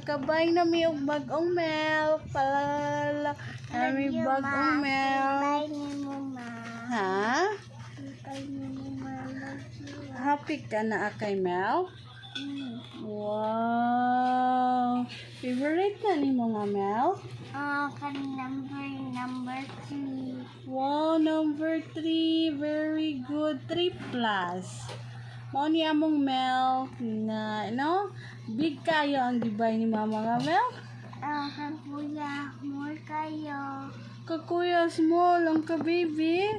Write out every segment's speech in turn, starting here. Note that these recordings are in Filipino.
Nakabay na mi og bag-ong milk. Pala nami bag-ong milk. Bye ni Mama. Ha? Bye ni Mama. Happy ka na kay Mel? Mm. Wow! Favorite na ni mo nga Mel? Kan number 3. Wow, number 3. Very good. 3 plus. Mao ni among Mel na, no? Big kayo ang gibay ni mama nga Mel. Kan kuya, more kayo. Kakuya small ang ka baby.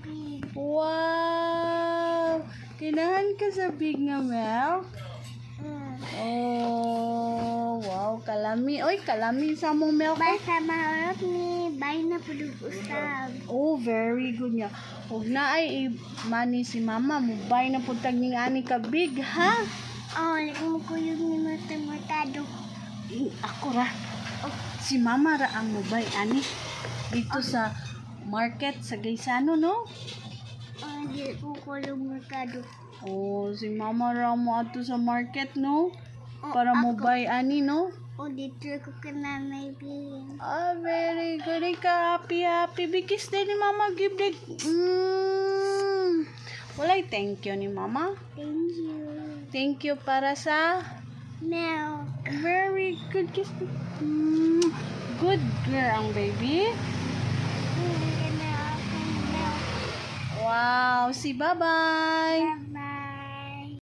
Big. Wow! Kinahan ka sa big nga Mel? Oh, wow, kalami. Oy, kalami sa mong milk. Bye sa maharap ni. Bye na po usab. Oh, very good niya. Huwag na ay money si mama. Mubay na putag ning ani ka big, ha? Like mo ko yung matado. Ako ra. Oh, si mama ra ang mubay ani. Dito sa market sa Gaisano, no? Di ko yung matado. Oh, si mama ra mo ato sa market, no? Oh, Para ako. mubay ani, no? Dito ko kananay bilin. Ah, very good. Ika, happy. Bigis din ni mama. Give the... Walay thank you ni mama. Thank you. Thank you para sa... Milk. Very good kiss. Good girl ang baby. Hindi na ako milk. Wow. Si bye-bye. Bye.